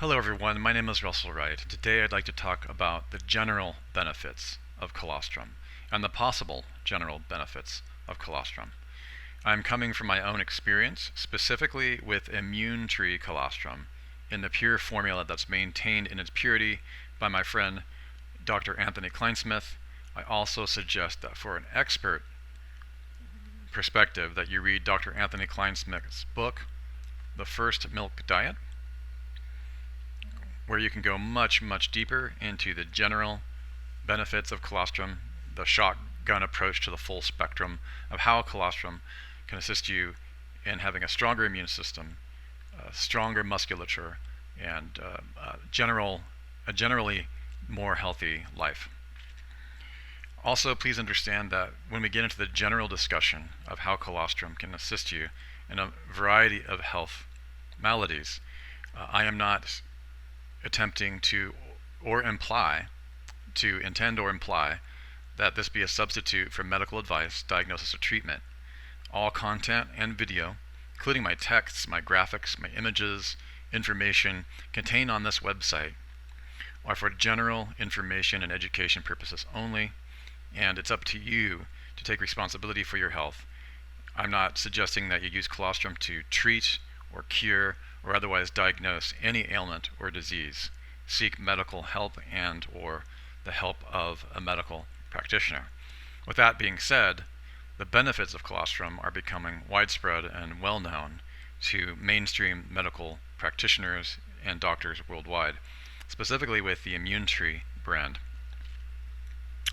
Hello everyone, my name is Russell Wright. Today I'd like to talk about the general benefits of colostrum and the possible general benefits of colostrum. I'm coming from my own experience, specifically with immune tree colostrum in the pure formula that's maintained in its purity by my friend Dr. Anthony Kleinsmith. I also suggest that for an expert perspective that you read Dr. Anthony Kleinsmith's book, The First Milk Diet, where you can go much deeper into the general benefits of colostrum, the shotgun approach to the full spectrum of how colostrum can assist you in having a stronger immune system, stronger musculature, and a generally more healthy life. Also, please understand that when we get into the general discussion of how colostrum can assist you in a variety of health maladies, I am not attempting to intend or imply that this be a substitute for medical advice, diagnosis, or treatment. All content and video, including my texts, my graphics, my images, information contained on this website are for general information and education purposes only, and it's up to you to take responsibility for your health. I'm not suggesting that you use colostrum to treat or cure or otherwise diagnose any ailment or disease. Seek medical help and or the help of a medical practitioner. With that being said, the benefits of colostrum are becoming widespread and well known to mainstream medical practitioners and doctors worldwide, specifically with the Immune Tree brand.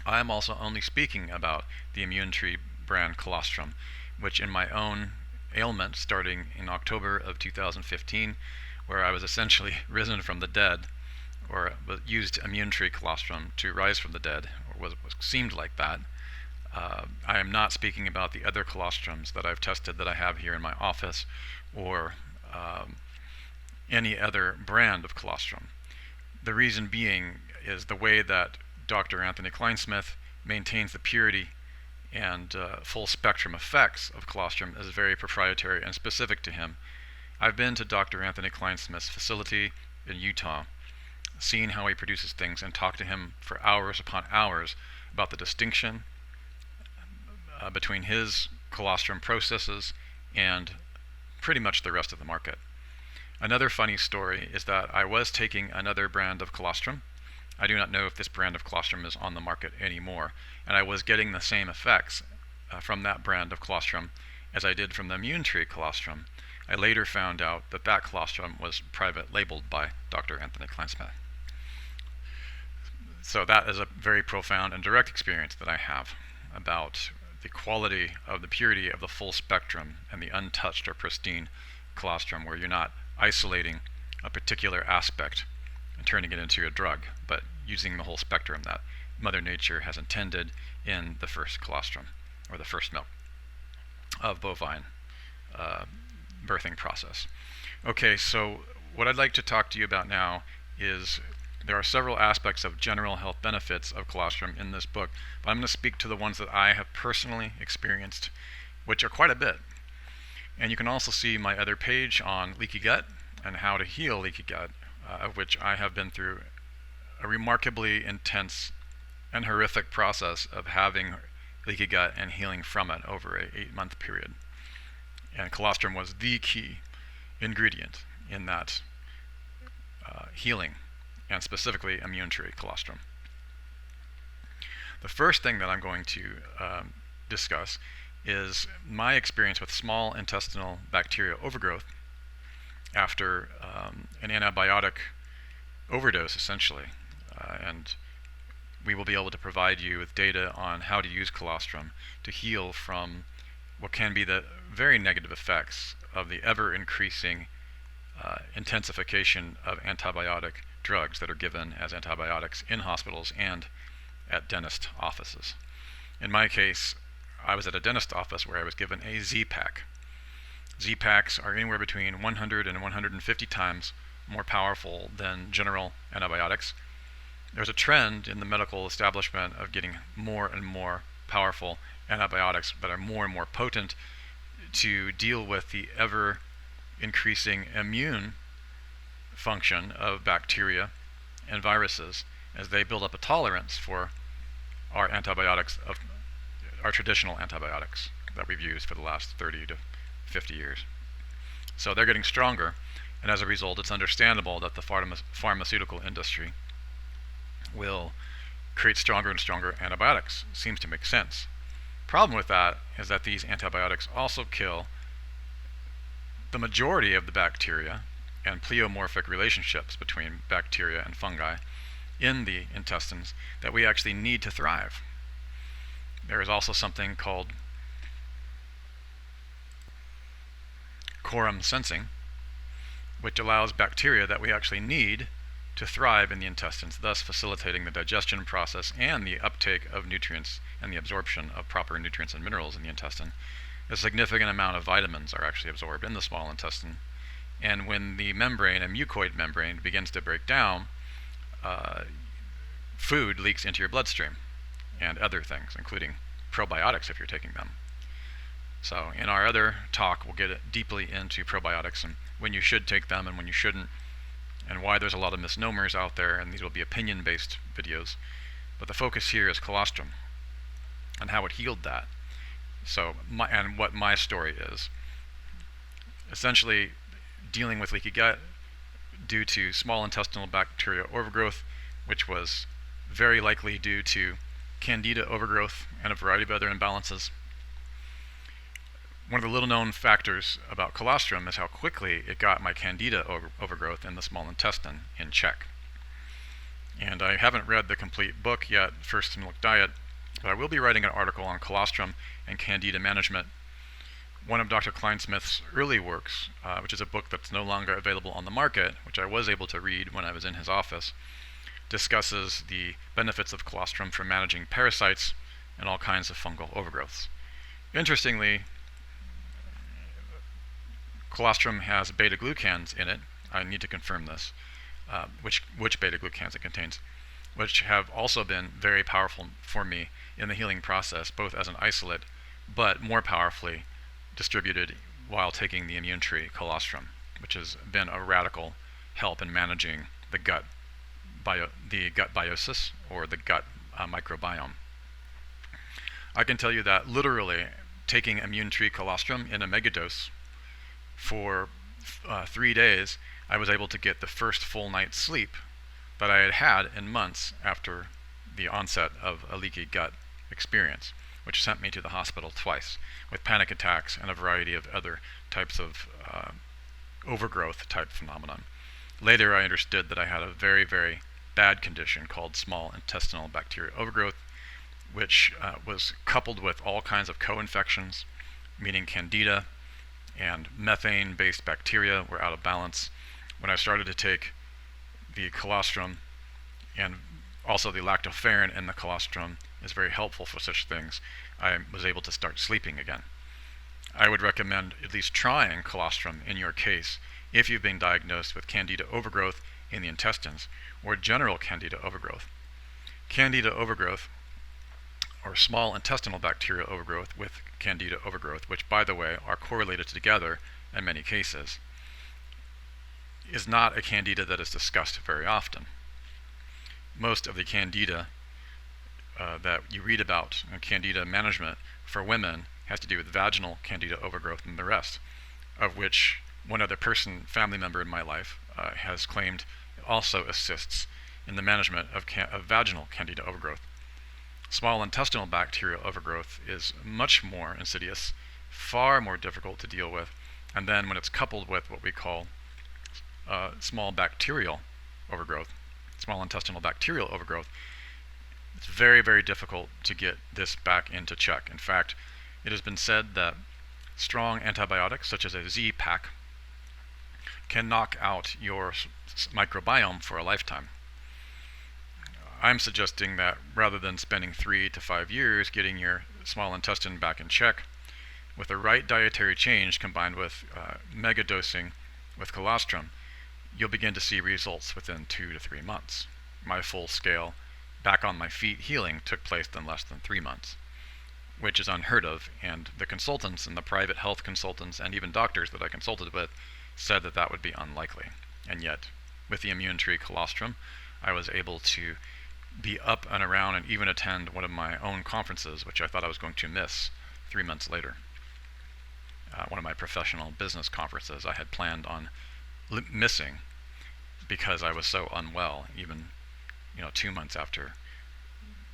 I am also only speaking about the Immune Tree brand colostrum, which in my own ailment starting in October of 2015, where I was essentially risen from the dead, or used Immune Tree colostrum to rise from the dead, or was seemed like that. I am not speaking about the other colostrums that I've tested that I have here in my office, or any other brand of colostrum. The reason being is the way that Dr. Anthony Kleinsmith maintains the purity and full spectrum effects of colostrum is very proprietary and specific to him. I've been to Dr. Anthony Kleinsmith's facility in Utah, seen how he produces things, and talked to him for hours upon hours about the distinction between his colostrum processes and pretty much the rest of the market. Another funny story is that I was taking another brand of colostrum. I do not know if this brand of colostrum is on the market anymore, and I was getting the same effects from that brand of colostrum as I did from the Immune Tree colostrum. I later found out that that colostrum was private labeled by Dr. Anthony Kleinsmith. So that is a very profound and direct experience that I have about the quality of the purity of the full spectrum and the untouched or pristine colostrum, where you're not isolating a particular aspect and turning it into a drug, but using the whole spectrum that Mother Nature has intended in the first colostrum, or the first milk of bovine birthing process. Okay, so what I'd like to talk to you about now is there are several aspects of general health benefits of colostrum in this book, but I'm going to speak to the ones that I have personally experienced, which are quite a bit. And you can also see my other page on leaky gut and how to heal leaky gut, of which I have been through a remarkably intense and horrific process of having leaky gut and healing from it over an 8-month period. And colostrum was the key ingredient in that healing, and specifically Immune Tree colostrum. The first thing that I'm going to discuss is my experience with small intestinal bacterial overgrowth after an antibiotic overdose, essentially. And we will be able to provide you with data on how to use colostrum to heal from what can be the very negative effects of the ever-increasing intensification of antibiotic drugs that are given as antibiotics in hospitals and at dentist offices. In my case, I was at a dentist office where I was given a Z-Pak. Z-Paks are anywhere between 100 and 150 times more powerful than general antibiotics. There's a trend in the medical establishment of getting more and more powerful antibiotics that are more and more potent to deal with the ever increasing immune function of bacteria and viruses as they build up a tolerance for our antibiotics, of our traditional antibiotics that we've used for the last 30 to 50 years. So they're getting stronger, and as a result, it's understandable that the pharmaceutical industry will create stronger and stronger antibiotics. Seems to make sense. Problem with that is that these antibiotics also kill the majority of the bacteria and pleomorphic relationships between bacteria and fungi in the intestines that we actually need to thrive. There is also something called quorum sensing, which allows bacteria that we actually need to thrive in the intestines, thus facilitating the digestion process and the uptake of nutrients and the absorption of proper nutrients and minerals in the intestine. A significant amount of vitamins are actually absorbed in the small intestine, and when the membrane, a mucoid membrane, begins to break down, food leaks into your bloodstream and other things, including probiotics if you're taking them. So in our other talk, we'll get deeply into probiotics and when you should take them and when you shouldn't, and why there's a lot of misnomers out there, and these will be opinion-based videos. But the focus here is colostrum and how it healed that. So, and what my story is. Essentially, dealing with leaky gut due to small intestinal bacterial overgrowth, which was very likely due to candida overgrowth and a variety of other imbalances. One of the little known factors about colostrum is how quickly it got my candida overgrowth in the small intestine in check. And I haven't read the complete book yet, First Milk Diet, but I will be writing an article on colostrum and candida management. One of Dr. Kleinsmith's early works, which is a book that's no longer available on the market, which I was able to read when I was in his office, discusses the benefits of colostrum for managing parasites and all kinds of fungal overgrowths. Interestingly, colostrum has beta-glucans in it. I need to confirm this, which beta-glucans it contains, which have also been very powerful for me in the healing process, both as an isolate, but more powerfully distributed while taking the immune tree colostrum, which has been a radical help in managing the gut biosis, or the gut microbiome. I can tell you that literally taking immune tree colostrum in a megadose for 3 days, I was able to get the first full night's sleep that I had had in months after the onset of a leaky gut experience, which sent me to the hospital twice with panic attacks and a variety of other types of overgrowth type phenomenon. Later I understood that I had a very, very bad condition called small intestinal bacterial overgrowth, which was coupled with all kinds of co-infections, meaning candida and methane-based bacteria were out of balance. When I started to take the colostrum, and also the lactoferrin in the colostrum is very helpful for such things, I was able to start sleeping again. I would recommend at least trying colostrum in your case if you've been diagnosed with candida overgrowth in the intestines or general candida overgrowth. Candida overgrowth, or small intestinal bacterial overgrowth with candida overgrowth, which by the way are correlated together in many cases, is not a candida that is discussed very often. Most of the candida that you read about, candida management for women, has to do with vaginal candida overgrowth and the rest, of which one other person, family member in my life, has claimed also assists in the management of vaginal candida overgrowth. Small intestinal bacterial overgrowth is much more insidious, far more difficult to deal with, and then when it's coupled with what we call small bacterial overgrowth, small intestinal bacterial overgrowth, it's very, very difficult to get this back into check. In fact, it has been said that strong antibiotics, such as a Z-Pak, can knock out your microbiome for a lifetime. I'm suggesting that rather than spending 3 to 5 years getting your small intestine back in check, with the right dietary change combined with mega dosing with colostrum, you'll begin to see results within 2 to 3 months. My full scale back on my feet healing took place in less than 3 months, which is unheard of, and the consultants and the private health consultants and even doctors that I consulted with said that that would be unlikely, and yet with the immune tree colostrum, I was able to be up and around and even attend one of my own conferences, which I thought I was going to miss 3 months later. One of my professional business conferences I had planned on missing because I was so unwell, even 2 months after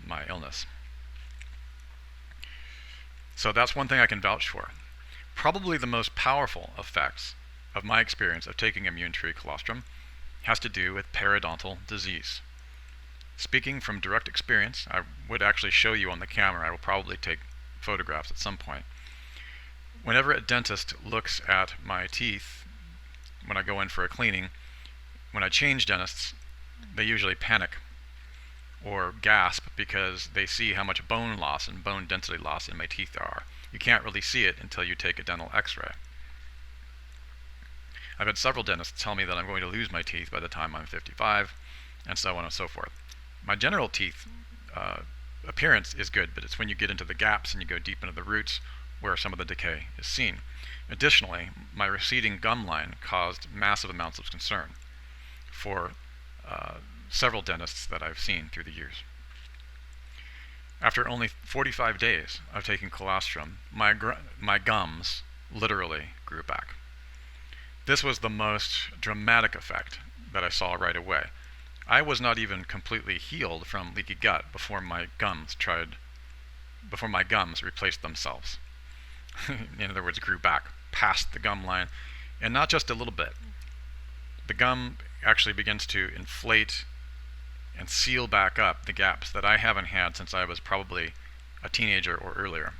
my illness. So that's one thing I can vouch for. Probably the most powerful effects of my experience of taking immune tree colostrum has to do with periodontal disease. Speaking from direct experience, I would actually show you on the camera. I will probably take photographs at some point. Whenever a dentist looks at my teeth, when I go in for a cleaning, when I change dentists, they usually panic or gasp because they see how much bone loss and bone density loss in my teeth there are. You can't really see it until you take a dental x-ray. I've had several dentists tell me that I'm going to lose my teeth by the time I'm 55, and so on and so forth. My general teeth appearance is good, but it's when you get into the gaps and you go deep into the roots where some of the decay is seen. Additionally, my receding gum line caused massive amounts of concern for several dentists that I've seen through the years. After only 45 days of taking colostrum, my gums literally grew back. This was the most dramatic effect that I saw right away. I was not even completely healed from leaky gut before my gums replaced themselves. In other words, grew back past the gum line, and not just a little bit. The gum actually begins to inflate and seal back up the gaps that I haven't had since I was probably a teenager or earlier.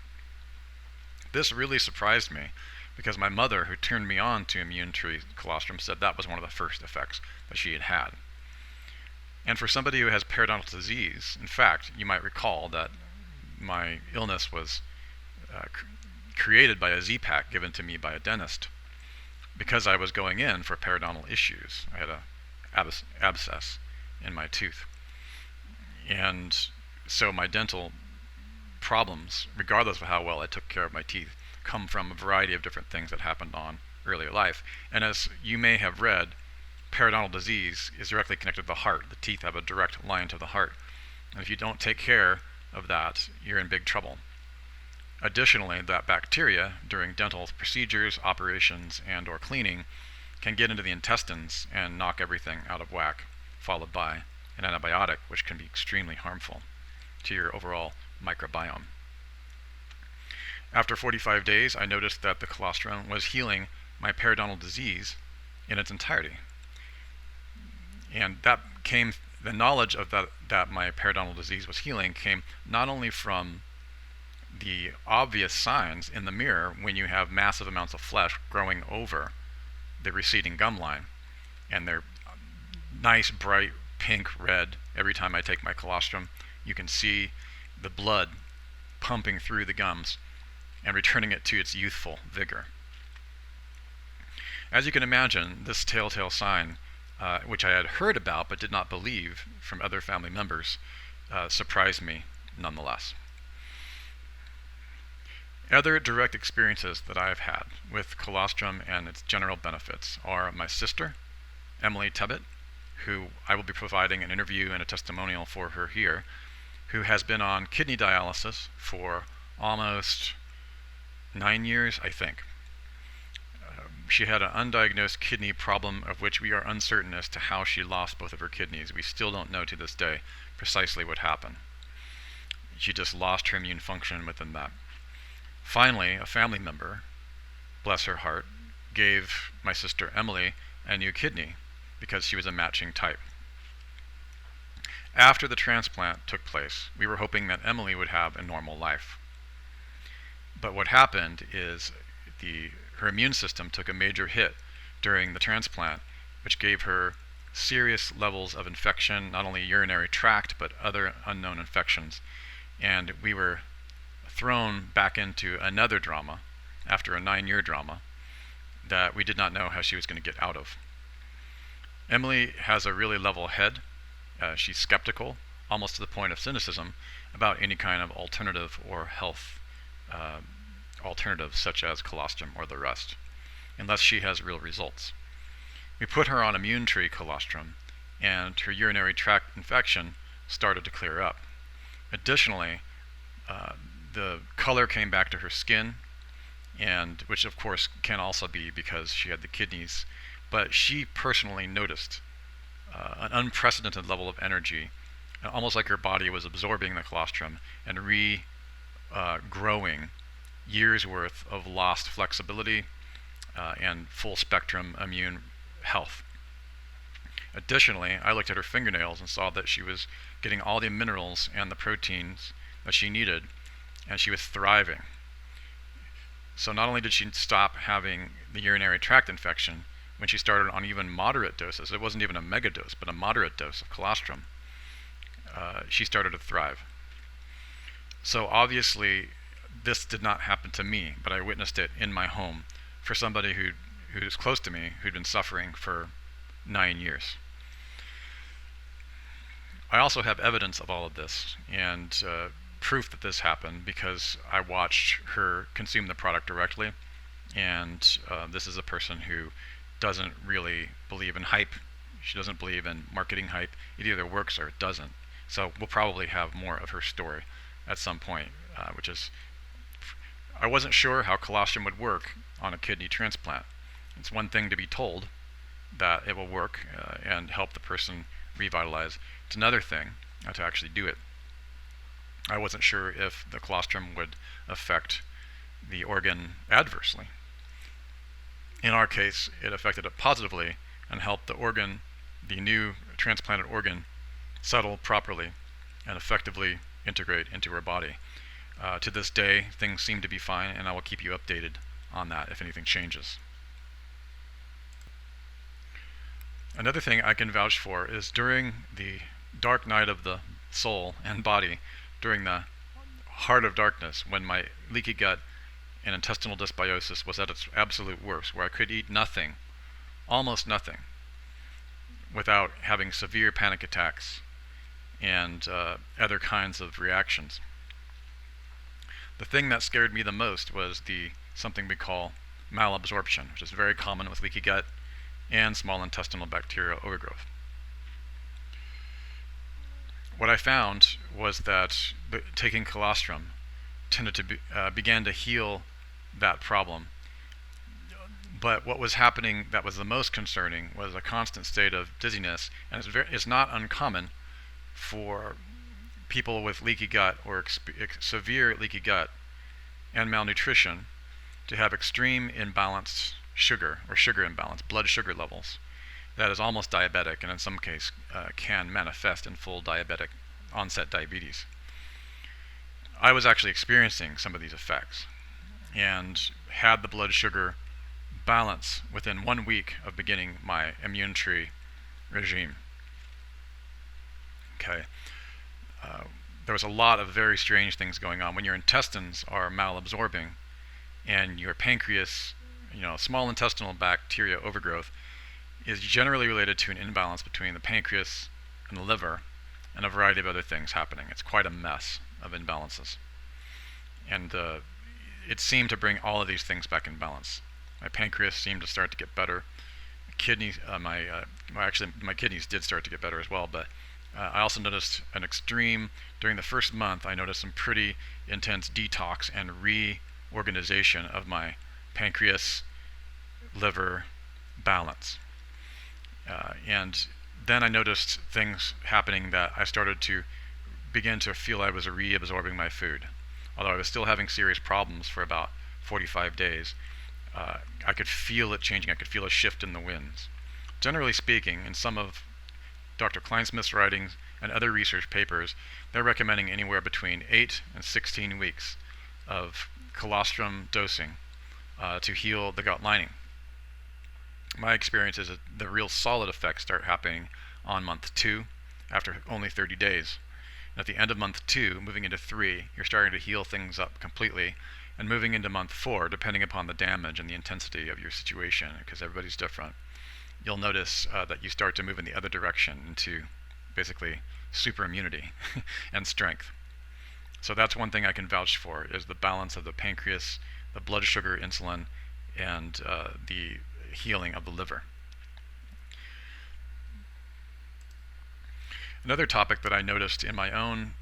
This really surprised me because my mother, who turned me on to immune tree colostrum, said that was one of the first effects that she had had. And for somebody who has periodontal disease, in fact, you might recall that my illness was created by a Z-Pak given to me by a dentist because I was going in for periodontal issues. I had an abscess in my tooth. And so my dental problems, regardless of how well I took care of my teeth, come from a variety of different things that happened on earlier life. And as you may have read, periodontal disease is directly connected to the heart. The teeth have a direct line to the heart. And if you don't take care of that, you're in big trouble. Additionally, that bacteria during dental procedures, operations, and or cleaning can get into the intestines and knock everything out of whack, followed by an antibiotic, which can be extremely harmful to your overall microbiome. After 45 days, I noticed that the colostrum was healing my periodontal disease in its entirety. And the knowledge of that my periodontal disease was healing came not only from the obvious signs in the mirror when you have massive amounts of flesh growing over the receding gum line, and they're nice, bright, pink, red. Every time I take my colostrum, you can see the blood pumping through the gums and returning it to its youthful vigor. As you can imagine, this telltale sign, which I had heard about but did not believe from other family members, surprised me nonetheless. Other direct experiences that I have had with colostrum and its general benefits are my sister, Emily Tebbett, who I will be providing an interview and a testimonial for her here, who has been on kidney dialysis for almost 9 years, I think. She had an undiagnosed kidney problem of which we are uncertain as to how she lost both of her kidneys. We still don't know to this day precisely what happened. She just lost her immune function within that. Finally, a family member, bless her heart, gave my sister Emily a new kidney because she was a matching type. After the transplant took place, we were hoping that Emily would have a normal life. But what happened is her immune system took a major hit during the transplant, which gave her serious levels of infection, not only urinary tract, but other unknown infections. And we were thrown back into another drama after a 9-year drama that we did not know how she was going to get out of. Emily has a really level head. She's skeptical, almost to the point of cynicism, about any kind of alternative or health alternatives such as colostrum or the rest, unless she has real results. We put her on immune tree colostrum, and her urinary tract infection started to clear up. Additionally, uh, the color came back to her skin, and which of course can also be because she had the kidneys, but she personally noticed an unprecedented level of energy, almost like her body was absorbing the colostrum and regrowing years worth of lost flexibility and full spectrum immune health. Additionally, I looked at her fingernails and saw that she was getting all the minerals and the proteins that she needed, and she was thriving. So not only did she stop having the urinary tract infection, when she started on even moderate doses, it wasn't even a mega dose, but a moderate dose of colostrum, she started to thrive. So obviously, this did not happen to me, but I witnessed it in my home for somebody who's close to me, who'd been suffering for 9 years. I also have evidence of all of this and proof that this happened because I watched her consume the product directly, and this is a person who doesn't really believe in hype. She doesn't believe in marketing hype. It either works or it doesn't. So we'll probably have more of her story at some point, which is, I wasn't sure how colostrum would work on a kidney transplant. It's one thing to be told that it will work and help the person revitalize. It's another thing to actually do it. I wasn't sure if the colostrum would affect the organ adversely. In our case, it affected it positively and helped the organ, the new transplanted organ, settle properly and effectively integrate into her body. To this day, things seem to be fine, and I will keep you updated on that if anything changes. Another thing I can vouch for is during the dark night of the soul and body, during the heart of darkness, when my leaky gut and intestinal dysbiosis was at its absolute worst, where I could eat nothing, almost nothing, without having severe panic attacks and other kinds of reactions. The thing that scared me the most was something we call malabsorption, which is very common with leaky gut and small intestinal bacterial overgrowth. What I found was that taking colostrum began to heal that problem. But what was happening that was the most concerning was a constant state of dizziness, and it's not uncommon for people with leaky gut or severe leaky gut and malnutrition to have extreme imbalanced sugar or sugar imbalance, blood sugar levels. That is almost diabetic, and in some cases can manifest in full diabetic onset diabetes. I was actually experiencing some of these effects and had the blood sugar balance within 1 week of beginning my immune tree regime. Okay. There was a lot of very strange things going on. When your intestines are malabsorbing and your pancreas, small intestinal bacteria overgrowth is generally related to an imbalance between the pancreas and the liver and a variety of other things happening. It's quite a mess of imbalances. And it seemed to bring all of these things back in balance. My pancreas seemed to start to get better. My kidneys did start to get better as well, but I also noticed during the first month, I noticed some pretty intense detox and reorganization of my pancreas, liver balance. And then I noticed things happening that I started to begin to feel I was reabsorbing my food. Although I was still having serious problems for about 45 days, I could feel it changing. I could feel a shift in the winds. Generally speaking, in some of Dr. Kleinsmith's writings and other research papers, they're recommending anywhere between 8 and 16 weeks of colostrum dosing to heal the gut lining. My experience is that the real solid effects start happening on month 2 after only 30 days. And at the end of month 2, moving into 3, you're starting to heal things up completely. And moving into month 4, depending upon the damage and the intensity of your situation, because everybody's different, you'll notice that you start to move in the other direction into basically super immunity and strength. So that's one thing I can vouch for, is the balance of the pancreas, the blood sugar, insulin, and the healing of the liver. Another topic that I noticed in my own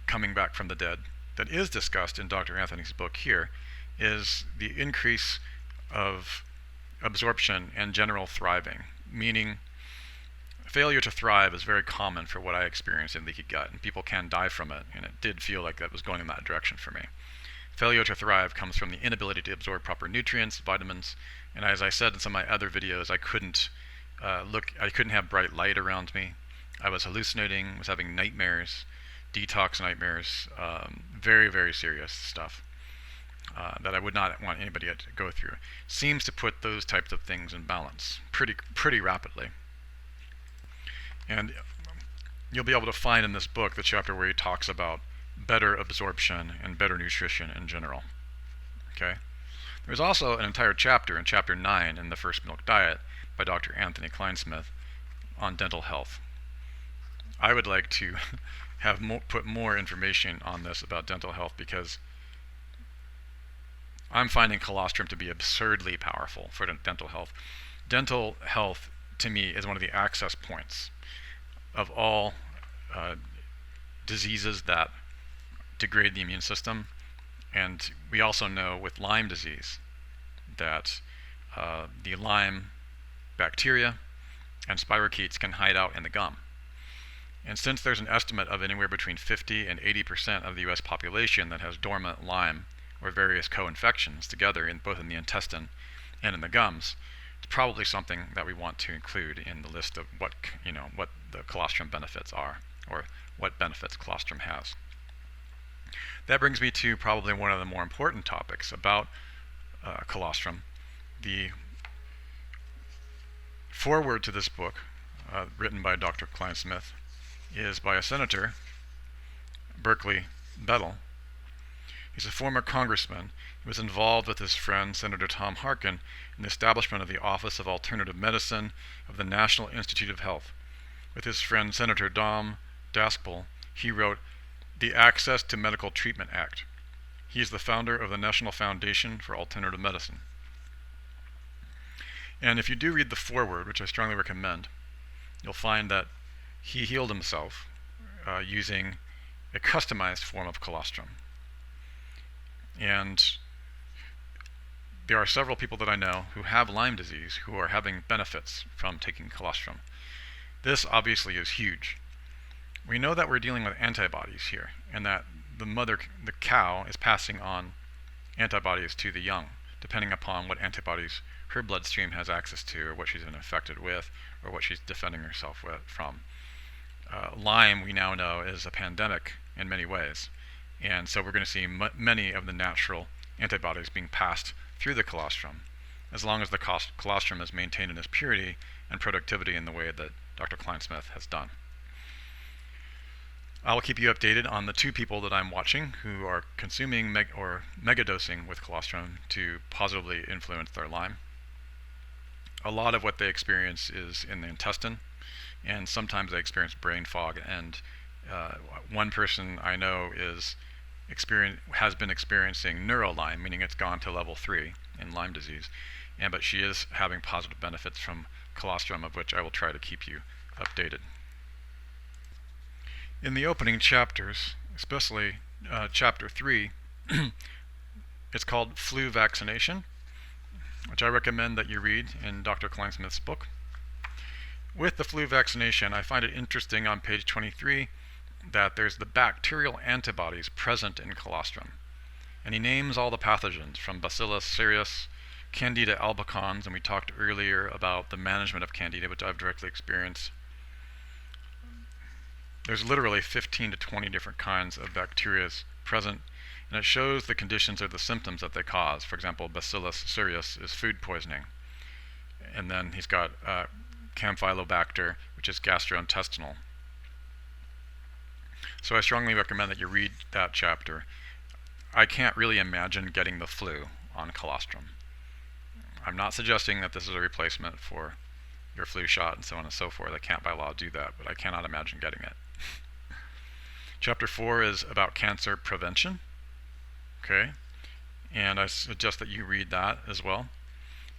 coming back from the dead that is discussed in Dr. Anthony's book here is the increase of absorption and general thriving, meaning failure to thrive is very common for what I experienced in leaky gut, and people can die from it, and it did feel like that was going in that direction for me. Failure to thrive comes from the inability to absorb proper nutrients, vitamins, and as I said in some of my other videos, I couldn't have bright light around me. I was hallucinating, was having nightmares, detox nightmares, very, very serious stuff that I would not want anybody to go through. Seems to put those types of things in balance pretty rapidly. And you'll be able to find in this book the chapter where he talks about better absorption and better nutrition in general. Okay? There's also an entire chapter in chapter 9 in the First Milk Diet by Dr. Anthony Kleinsmith on dental health. I would like to put more information on this about dental health because I'm finding colostrum to be absurdly powerful for dental health. Dental health, to me, is one of the access points of all diseases that degrade the immune system. And we also know with Lyme disease that the Lyme bacteria and spirochetes can hide out in the gum. And since there's an estimate of anywhere between 50 and 80% of the US population that has dormant Lyme or various co-infections together both in the intestine and in the gums, it's probably something that we want to include in the list of what the colostrum benefits are, or what benefits colostrum has. That brings me to probably one of the more important topics about colostrum. The foreword to this book, written by Dr. Kleinsmith, is by a senator, Berkeley Bettel. He's a former congressman. He was involved with his friend, Senator Tom Harkin, in the establishment of the Office of Alternative Medicine of the National Institute of Health. With his friend, Senator Dom Daskal, he wrote the Access to Medical Treatment Act. He is the founder of the National Foundation for Alternative Medicine. And if you do read the foreword, which I strongly recommend, you'll find that he healed himself using a customized form of colostrum. And there are several people that I know who have Lyme disease who are having benefits from taking colostrum. This obviously is huge. We know that we're dealing with antibodies here, and that the cow is passing on antibodies to the young, depending upon what antibodies her bloodstream has access to, or what she's been infected with, or what she's defending herself from. Lyme, we now know, is a pandemic in many ways, and so we're going to see many of the natural antibodies being passed through the colostrum, as long as the colostrum is maintained in its purity and productivity in the way that Dr. Kleinsmith has done. I will keep you updated on the 2 people that I'm watching who are consuming megadosing with colostrum to positively influence their Lyme. A lot of what they experience is in the intestine, and sometimes they experience brain fog. And one person I know has been experiencing neuro-Lyme, meaning it's gone to level 3 in Lyme disease, but she is having positive benefits from colostrum, of which I will try to keep you updated. In the opening chapters, especially chapter 3, it's called Flu Vaccination, which I recommend that you read in Dr. Kleinsmith's book. With the flu vaccination, I find it interesting on page 23 that there's the bacterial antibodies present in colostrum. And he names all the pathogens from Bacillus cereus, Candida albicans, and we talked earlier about the management of Candida, which I've directly experienced. There's literally 15 to 20 different kinds of bacteria present, and it shows the conditions or the symptoms that they cause. For example, Bacillus cereus is food poisoning. And then he's got Campylobacter, which is gastrointestinal. So I strongly recommend that you read that chapter. I can't really imagine getting the flu on colostrum. I'm not suggesting that this is a replacement for your flu shot and so on and so forth. I can't by law do that, but I cannot imagine getting it. Chapter 4 is about cancer prevention. Okay, and I suggest that you read that as well.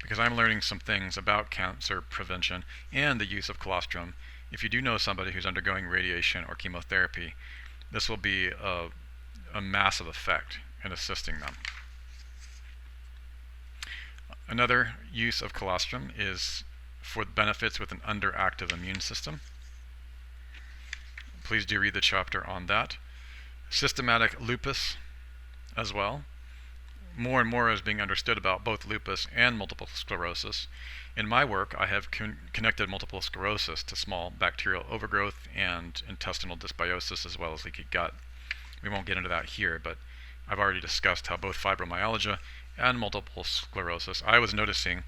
because I'm learning some things about cancer prevention and the use of colostrum. If you do know somebody who's undergoing radiation or chemotherapy, this will be a massive effect in assisting them. Another use of colostrum is for benefits with an underactive immune system. Please do read the chapter on that. Systematic lupus as well. More and more is being understood about both lupus and multiple sclerosis. In my work, I have connected multiple sclerosis to small bacterial overgrowth and intestinal dysbiosis as well as leaky gut. We won't get into that here, but I've already discussed how both fibromyalgia and multiple sclerosis, I was noticing,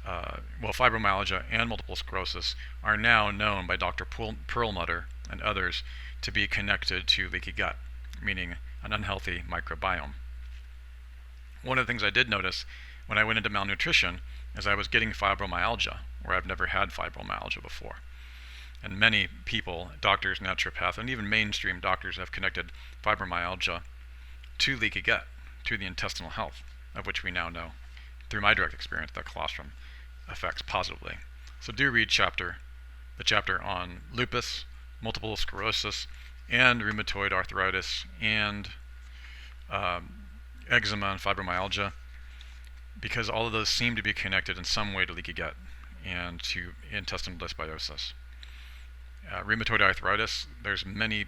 fibromyalgia and multiple sclerosis are now known by Dr. Perlmutter and others to be connected to leaky gut, meaning an unhealthy microbiome. One of the things I did notice when I went into malnutrition is I was getting fibromyalgia, where I've never had fibromyalgia before. And many people, doctors, naturopaths, and even mainstream doctors have connected fibromyalgia to leaky gut, to the intestinal health, of which we now know, through my direct experience, that colostrum affects positively. So do read the chapter on lupus, multiple sclerosis, and rheumatoid arthritis, and eczema and fibromyalgia, because all of those seem to be connected in some way to leaky gut and to intestinal dysbiosis. Rheumatoid arthritis, there's many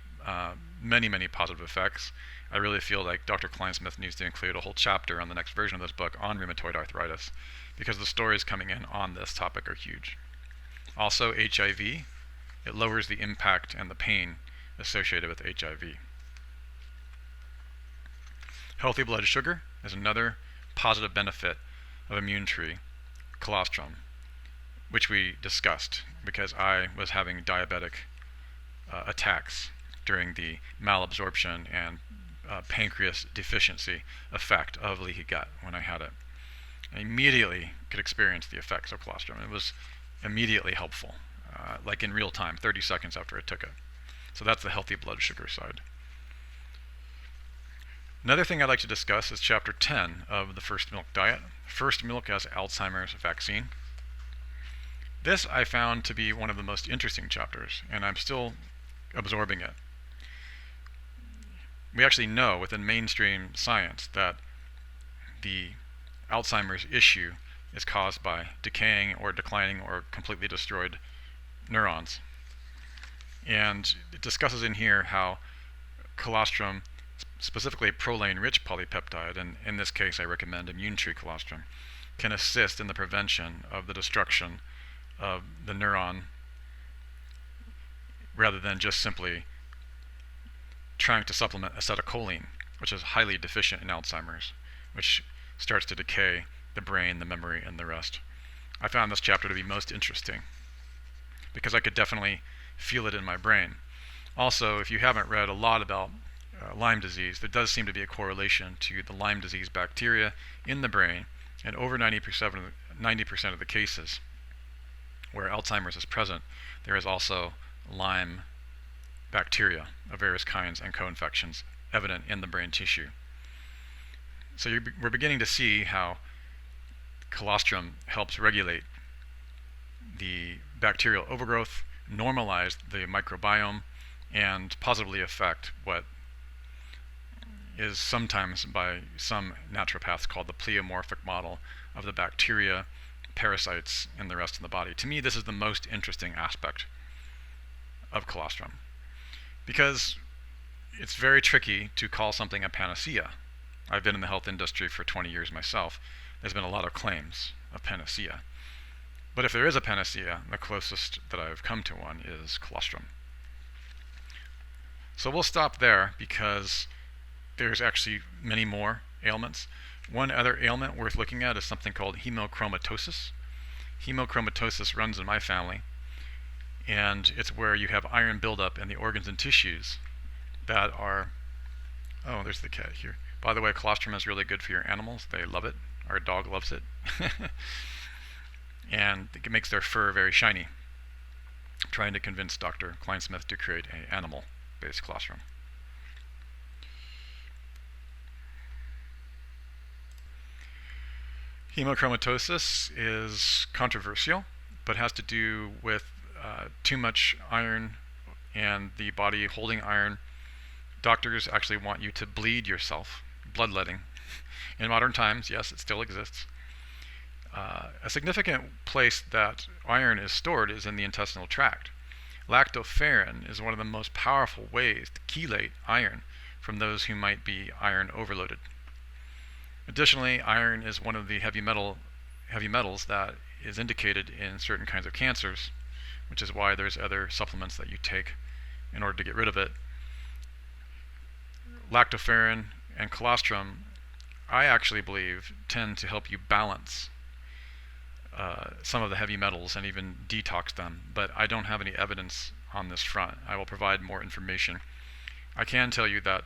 positive effects. I really feel like Dr. Kleinsmith needs to include a whole chapter on the next version of this book on rheumatoid arthritis, because the stories coming in on this topic are huge. Also, HIV, it lowers the impact and the pain associated with HIV. Healthy blood sugar is another positive benefit of immune tree, colostrum, which we discussed because I was having diabetic attacks during the malabsorption and pancreas deficiency effect of leaky gut when I had it. I immediately could experience the effects of colostrum. It was immediately helpful, like in real time, 30 seconds after I took it. So that's the healthy blood sugar side. Another thing I'd like to discuss is chapter 10 of the First Milk Diet, First Milk as Alzheimer's Vaccine. This I found to be one of the most interesting chapters, and I'm still absorbing it. We actually know within mainstream science that the Alzheimer's issue is caused by decaying or declining or completely destroyed neurons. And it discusses in here how colostrum, specifically proline-rich polypeptide, and in this case I recommend immune tree colostrum, can assist in the prevention of the destruction of the neuron rather than just simply trying to supplement acetylcholine, which is highly deficient in Alzheimer's, which starts to decay the brain, the memory, and the rest. I found this chapter to be most interesting because I could definitely feel it in my brain. Also, if you haven't read a lot about Lyme disease, there does seem to be a correlation to the Lyme disease bacteria in the brain, and over 90% of the cases where Alzheimer's is present, there is also Lyme bacteria of various kinds and co-infections evident in the brain tissue. So we're beginning to see how colostrum helps regulate the bacterial overgrowth, normalize the microbiome, and positively affect what is sometimes by some naturopaths called the pleomorphic model of the bacteria, parasites, and the rest of the body. To me, this is the most interesting aspect of colostrum, because it's very tricky to call something a panacea. I've been in the health industry for 20 years myself. There's been a lot of claims of panacea. But if there is a panacea, the closest that I've come to one is colostrum. So we'll stop there because there's actually many more ailments. One other ailment worth looking at is something called hemochromatosis. Hemochromatosis runs in my family, and it's where you have iron buildup in the organs and tissues that are... Oh, there's the cat here. By the way, colostrum is really good for your animals. They love it. Our dog loves it. And it makes their fur very shiny. I'm trying to convince Dr. Kleinsmith to create an animal-based colostrum. Hemochromatosis is controversial, but has to do with too much iron and the body holding iron. Doctors actually want you to bleed yourself, bloodletting. In modern times, yes, it still exists. A significant place that iron is stored is in the intestinal tract. Lactoferrin is one of the most powerful ways to chelate iron from those who might be iron overloaded. Additionally, iron is one of the heavy metals that is indicated in certain kinds of cancers, which is why there's other supplements that you take in order to get rid of it. Lactoferrin and colostrum, I actually believe, tend to help you balance some of the heavy metals and even detox them, but I don't have any evidence on this front. I will provide more information. I can tell you that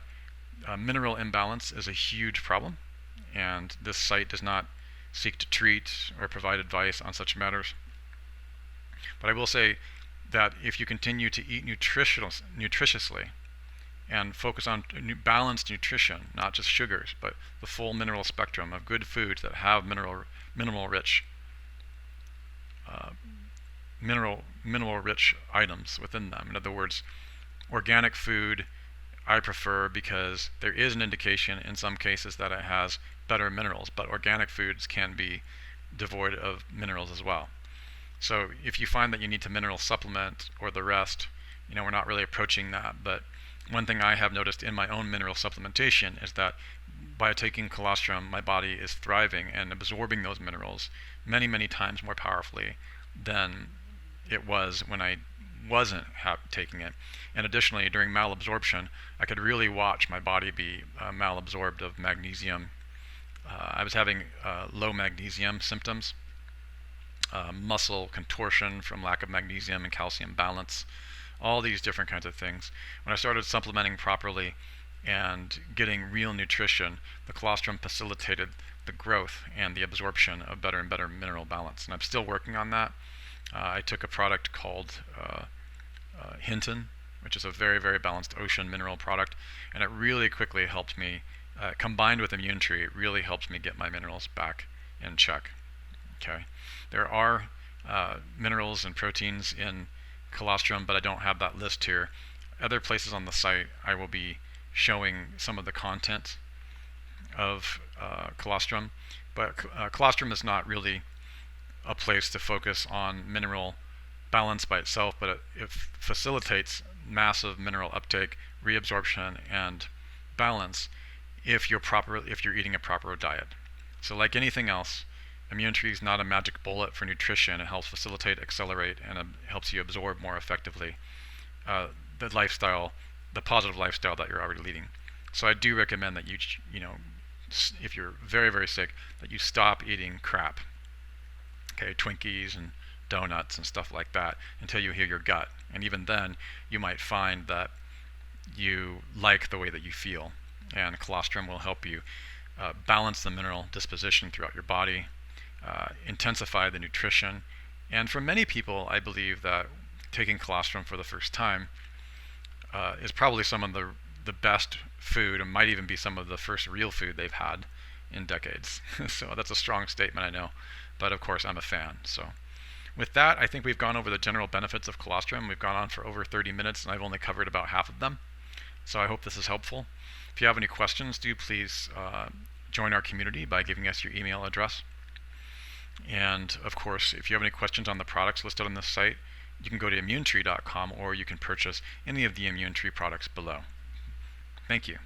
mineral imbalance is a huge problem, and this site does not seek to treat or provide advice on such matters. But I will say that if you continue to eat nutritiously and focus on balanced nutrition, not just sugars, but the full mineral spectrum of good foods that have mineral-rich items within them. In other words, organic food I prefer because there is an indication in some cases that it has better minerals, but organic foods can be devoid of minerals as well. So if you find that you need to mineral supplement or the rest, we're not really approaching that. But one thing I have noticed in my own mineral supplementation is that by taking colostrum, my body is thriving and absorbing those minerals many, many times more powerfully than it was when I wasn't taking it. And additionally, during malabsorption, I could really watch my body be malabsorbed of magnesium. I was having low magnesium symptoms, muscle contortion from lack of magnesium and calcium balance, all these different kinds of things. When I started supplementing properly and getting real nutrition, the colostrum facilitated the growth and the absorption of better and better mineral balance. And I'm still working on that. I took a product called Hinton, which is a very, very balanced ocean mineral product, and it really quickly helped me, combined with Immune Tree, it really helps me get my minerals back in check. Okay, there are minerals and proteins in colostrum, but I don't have that list here. Other places on the site, I will be showing some of the content of colostrum, but colostrum is not really a place to focus on mineral balance by itself, but it facilitates massive mineral uptake, reabsorption, and balance if you're eating a proper diet. So like anything else, Immune Tree is not a magic bullet for nutrition. It helps facilitate, accelerate, and helps you absorb more effectively the positive lifestyle that you're already leading. So I do recommend that you if you're very, very sick, that you stop eating crap. Okay, Twinkies and donuts and stuff like that until you hear your gut. And even then, you might find that you like the way that you feel. And colostrum will help you balance the mineral disposition throughout your body, intensify the nutrition. And for many people, I believe that taking colostrum for the first time is probably some of the best food, and might even be some of the first real food they've had in decades. So that's a strong statement, I know, but of course I'm a fan. So with that, I think we've gone over the general benefits of colostrum. We've gone on for over 30 minutes, and I've only covered about half of them. So I hope this is helpful. If you have any questions, do please join our community by giving us your email address. And of course, if you have any questions on the products listed on this site, you can go to immunetree.com, or you can purchase any of the Immune Tree products below. Thank you.